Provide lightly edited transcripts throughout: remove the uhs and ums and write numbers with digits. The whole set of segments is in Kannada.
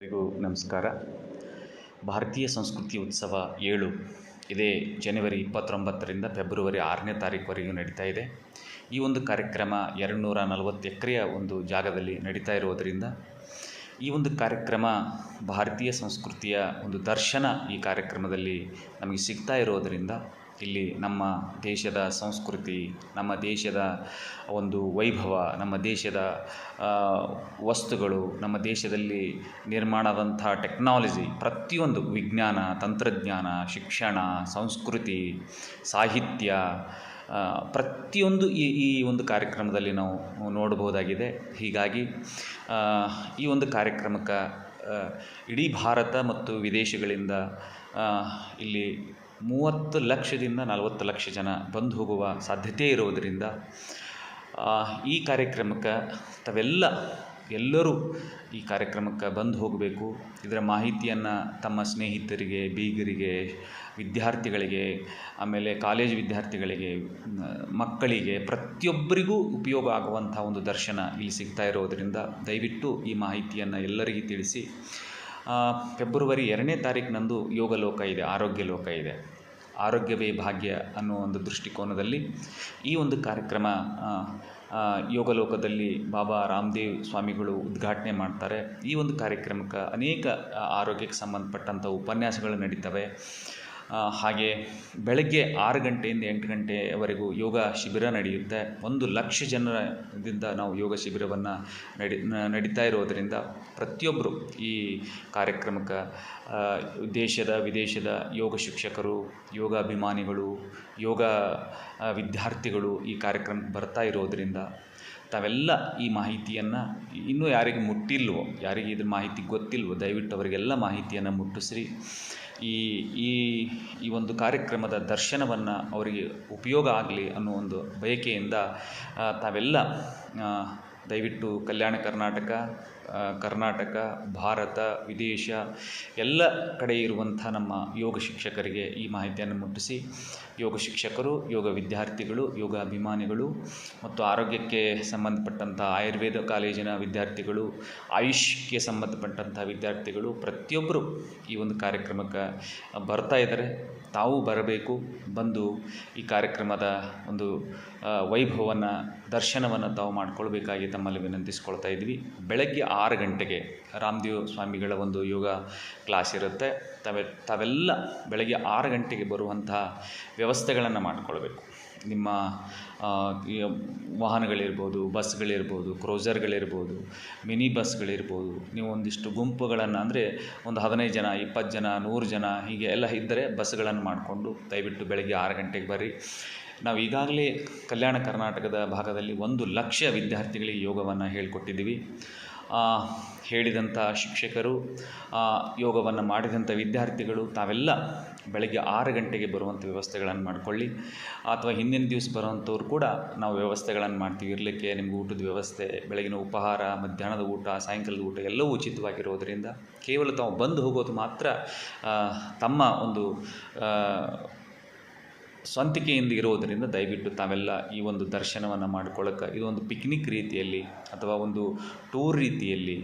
ಎಲ್ಲರಿಗೂ ನಮಸ್ಕಾರ. ಭಾರತೀಯ ಸಂಸ್ಕೃತಿ ಉತ್ಸವ 7 ಇದೇ ಜನವರಿ 29ರಿಂದ ಫೆಬ್ರವರಿ 6ನೇ ತಾರೀಕುವರೆಗೂ ನಡೀತಾ ಇದೆ. ಈ ಒಂದು ಕಾರ್ಯಕ್ರಮ 240 ಎಕರೆಯ ಒಂದು ಜಾಗದಲ್ಲಿ ನಡೀತಾ ಇರೋದರಿಂದ ಈ ಒಂದು ಕಾರ್ಯಕ್ರಮ ಭಾರತೀಯ ಸಂಸ್ಕೃತಿಯ ಒಂದು ದರ್ಶನ ಈ ಕಾರ್ಯಕ್ರಮದಲ್ಲಿ ನಮಗೆ ಸಿಗ್ತಾ ಇರೋದರಿಂದ ಇಲ್ಲಿ ನಮ್ಮ ದೇಶದ ಸಂಸ್ಕೃತಿ, ನಮ್ಮ ದೇಶದ ಒಂದು ವೈಭವ, ನಮ್ಮ ದೇಶದ ವಸ್ತುಗಳು, ನಮ್ಮ ದೇಶದಲ್ಲಿ ನಿರ್ಮಾಣವಾದಂಥ ಟೆಕ್ನಾಲಜಿ, ಪ್ರತಿಯೊಂದು ವಿಜ್ಞಾನ, ತಂತ್ರಜ್ಞಾನ, ಶಿಕ್ಷಣ, ಸಂಸ್ಕೃತಿ, ಸಾಹಿತ್ಯ, ಪ್ರತಿಯೊಂದು ಈ ಒಂದು ಕಾರ್ಯಕ್ರಮದಲ್ಲಿ ನಾವು ನೋಡಬಹುದಾಗಿದೆ. ಹೀಗಾಗಿ ಈ ಒಂದು ಕಾರ್ಯಕ್ರಮಕ್ಕೆ ಇಡೀ ಭಾರತ ಮತ್ತು ವಿದೇಶಗಳಿಂದ ಇಲ್ಲಿ 30 ಲಕ್ಷದಿಂದ 40 ಲಕ್ಷ ಜನ ಬಂದು ಹೋಗುವ ಸಾಧ್ಯತೆ ಇರೋದರಿಂದ ಈ ಕಾರ್ಯಕ್ರಮಕ್ಕೆ ಎಲ್ಲರೂ ಈ ಕಾರ್ಯಕ್ರಮಕ್ಕೆ ಬಂದು ಹೋಗಬೇಕು. ಇದರ ಮಾಹಿತಿಯನ್ನು ತಮ್ಮ ಸ್ನೇಹಿತರಿಗೆ, ಬೀಗರಿಗೆ, ವಿದ್ಯಾರ್ಥಿಗಳಿಗೆ, ಆಮೇಲೆ ಕಾಲೇಜು ವಿದ್ಯಾರ್ಥಿಗಳಿಗೆ, ಮಕ್ಕಳಿಗೆ, ಪ್ರತಿಯೊಬ್ಬರಿಗೂ ಉಪಯೋಗ ಆಗುವಂಥ ಒಂದು ದರ್ಶನ ಇಲ್ಲಿ ಸಿಗ್ತಾ ಇರೋದರಿಂದ ದಯವಿಟ್ಟು ಈ ಮಾಹಿತಿಯನ್ನು ಎಲ್ಲರಿಗೂ ತಿಳಿಸಿ. ಫೆಬ್ರವರಿ 2ನೇ ತಾರೀಕಿನಂದು ಯೋಗ ಲೋಕ ಇದೆ, ಆರೋಗ್ಯ ಲೋಕ ಇದೆ. ಆರೋಗ್ಯವೇ ಭಾಗ್ಯ ಅನ್ನೋ ಒಂದು ದೃಷ್ಟಿಕೋನದಲ್ಲಿ ಈ ಒಂದು ಕಾರ್ಯಕ್ರಮ ಯೋಗ ಲೋಕದಲ್ಲಿ ಬಾಬಾ ರಾಮದೇವ್ ಸ್ವಾಮಿಗಳು ಉದ್ಘಾಟನೆ ಮಾಡ್ತಾರೆ. ಈ ಒಂದು ಕಾರ್ಯಕ್ರಮಕ್ಕೆ ಅನೇಕ ಆರೋಗ್ಯಕ್ಕೆ ಸಂಬಂಧಪಟ್ಟಂಥ ಉಪನ್ಯಾಸಗಳು ನಡೀತವೆ. ಹಾಗೆ ಬೆಳಗ್ಗೆ 6 ಗಂಟೆಯಿಂದ 8 ಗಂಟೆಯವರೆಗೂ ಯೋಗ ಶಿಬಿರ ನಡೆಯುತ್ತೆ. 1 ಲಕ್ಷ ಜನರಿಂದ ನಾವು ಯೋಗ ಶಿಬಿರವನ್ನು ನಡೀತಾ ಇರೋದರಿಂದ ಪ್ರತಿಯೊಬ್ಬರು ಈ ಕಾರ್ಯಕ್ರಮಕ್ಕೆ ದೇಶದ ವಿದೇಶದ ಯೋಗ ಶಿಕ್ಷಕರು, ಯೋಗ ಅಭಿಮಾನಿಗಳು, ಯೋಗ ವಿದ್ಯಾರ್ಥಿಗಳು ಈ ಕಾರ್ಯಕ್ರಮಕ್ಕೆ ಬರ್ತಾ ಇರೋದರಿಂದ ತಾವೆಲ್ಲ ಈ ಮಾಹಿತಿಯನ್ನು ಇನ್ನೂ ಯಾರಿಗೆ ಮುಟ್ಟಿಲ್ವೋ, ಯಾರಿಗೆ ಇದ್ರ ಮಾಹಿತಿ ಗೊತ್ತಿಲ್ವೋ, ದಯವಿಟ್ಟು ಅವರಿಗೆಲ್ಲ ಮಾಹಿತಿಯನ್ನು ಮುಟ್ಟಿಸ್ರಿ. ಈ ಒಂದು ಕಾರ್ಯಕ್ರಮದ ದರ್ಶನವನ್ನು ಅವರಿಗೆ ಉಪಯೋಗ ಆಗಲಿ ಅನ್ನೋ ಒಂದು ಬಯಕೆಯಿಂದ ತಾವೆಲ್ಲ ದಯವಿಟ್ಟು ಕಲ್ಯಾಣ ಕರ್ನಾಟಕ, ಭಾರತ, ವಿದೇಶ ಎಲ್ಲ ಕಡೆ ಇರುವಂಥ ನಮ್ಮ ಯೋಗ ಶಿಕ್ಷಕರಿಗೆ ಈ ಮಾಹಿತಿಯನ್ನು ಮುಟ್ಟಿಸಿ. ಯೋಗ ಶಿಕ್ಷಕರು, ಯೋಗ ವಿದ್ಯಾರ್ಥಿಗಳು, ಯೋಗ ಅಭಿಮಾನಿಗಳು ಮತ್ತು ಆರೋಗ್ಯಕ್ಕೆ ಸಂಬಂಧಪಟ್ಟಂಥ ಆಯುರ್ವೇದ ಕಾಲೇಜಿನ ವಿದ್ಯಾರ್ಥಿಗಳು, ಆಯುಷ್ಗೆ ಸಂಬಂಧಪಟ್ಟಂಥ ವಿದ್ಯಾರ್ಥಿಗಳು ಪ್ರತಿಯೊಬ್ಬರು ಈ ಒಂದು ಕಾರ್ಯಕ್ರಮಕ್ಕೆ ಬರ್ತಾ ಇದ್ದಾರೆ. ತಾವು ಬರಬೇಕು. ಬಂದು ಈ ಕಾರ್ಯಕ್ರಮದ ಒಂದು ವೈಭವವನ್ನು, ದರ್ಶನವನ್ನು ತಾವು ಮಾಡಿಕೊಳ್ಬೇಕಾಗಿ ತಮ್ಮಲ್ಲಿ ವಿನಂತಿಸ್ಕೊಳ್ತಾ ಇದ್ವಿ. ಬೆಳಗ್ಗೆ 6 ಗಂಟೆಗೆ ರಾಮದೇವ್ ಸ್ವಾಮಿಗಳ ಒಂದು ಯೋಗ ಕ್ಲಾಸ್ ಇರುತ್ತೆ. ತಾವೆಲ್ಲ ಬೆಳಗ್ಗೆ 6 ಗಂಟೆಗೆ ಬರುವಂಥ ವ್ಯವಸ್ಥೆಗಳನ್ನು ಮಾಡಿಕೊಳ್ಬೇಕು. ನಿಮ್ಮ ವಾಹನಗಳಿರ್ಬೋದು, ಬಸ್ಗಳಿರ್ಬೋದು, ಕ್ರೋಸರ್ಗಳಿರ್ಬೋದು, ಮಿನಿ ಬಸ್ಗಳಿರ್ಬೋದು. ನೀವು ಒಂದಿಷ್ಟು ಗುಂಪುಗಳನ್ನು ಅಂದರೆ ಒಂದು 15 ಜನ, 20 ಜನ, 100 ಜನ ಹೀಗೆ ಎಲ್ಲ ಇದ್ದರೆ ಬಸ್ಗಳನ್ನು ಮಾಡಿಕೊಂಡು ದಯವಿಟ್ಟು ಬೆಳಗ್ಗೆ 6 ಗಂಟೆಗೆ ಬರ್ರಿ. ನಾವು ಈಗಾಗಲೇ ಕಲ್ಯಾಣ ಕರ್ನಾಟಕದ ಭಾಗದಲ್ಲಿ 1 ಲಕ್ಷ ವಿದ್ಯಾರ್ಥಿಗಳಿಗೆ ಯೋಗವನ್ನು ಹೇಳಿಕೊಟ್ಟಿದ್ದೀವಿ. ಹೇಳಿದಂಥ ಶಿಕ್ಷಕರು, ಯೋಗವನ್ನು ಮಾಡಿದಂಥ ವಿದ್ಯಾರ್ಥಿಗಳು ತಾವೆಲ್ಲ ಬೆಳಗ್ಗೆ 6 ಗಂಟೆಗೆ ಬರುವಂಥ ವ್ಯವಸ್ಥೆಗಳನ್ನು ಮಾಡಿಕೊಳ್ಳಿ. ಅಥವಾ ಹಿಂದಿನ ದಿವಸ ಬರುವಂಥವ್ರು ಕೂಡ ನಾವು ವ್ಯವಸ್ಥೆಗಳನ್ನು ಮಾಡ್ತೀವಿ. ಇರಲಿಕ್ಕೆ ನಿಮ್ಗೆ ಊಟದ ವ್ಯವಸ್ಥೆ, ಬೆಳಗಿನ ಉಪಹಾರ, ಮಧ್ಯಾಹ್ನದ ಊಟ, ಸಾಯಂಕಾಲದ ಊಟ ಎಲ್ಲವೂ ಉಚಿತವಾಗಿರೋದರಿಂದ ಕೇವಲ ತಾವು ಬಂದು ಹೋಗೋದು ಮಾತ್ರ ತಮ್ಮ ಒಂದು ಸ್ವಂತಿಕೆಯಿಂದ ಇರೋದರಿಂದ ದಯವಿಟ್ಟು ತಾವೆಲ್ಲ ಈ ಒಂದು ದರ್ಶನವನ್ನು ಮಾಡಿಕೊಳ್ಳೋಕೆ ಇದೊಂದು ಪಿಕ್ನಿಕ್ ರೀತಿಯಲ್ಲಿ ಅಥವಾ ಒಂದು ಟೂರ್ ರೀತಿಯಲ್ಲಿ,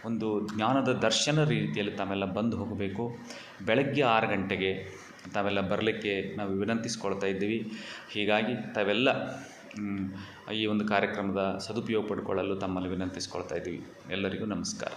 ಒಂದು ಜ್ಞಾನದ ದರ್ಶನ ರೀತಿಯಲ್ಲಿ ತಾವೆಲ್ಲ ಬಂದು ಹೋಗಬೇಕು. ಬೆಳಗ್ಗೆ 6 ಗಂಟೆಗೆ ತಾವೆಲ್ಲ ಬರಲಿಕ್ಕೆ ನಾವು ವಿನಂತಿಸ್ಕೊಳ್ತಾ ಇದ್ದೀವಿ. ಹೀಗಾಗಿ ತಾವೆಲ್ಲ ಈ ಒಂದು ಕಾರ್ಯಕ್ರಮದ ಸದುಪಯೋಗ ಪಡ್ಕೊಳ್ಳಲು ತಮ್ಮಲ್ಲಿ ವಿನಂತಿಸ್ಕೊಳ್ತಾ ಇದ್ದೀವಿ. ಎಲ್ಲರಿಗೂ ನಮಸ್ಕಾರ.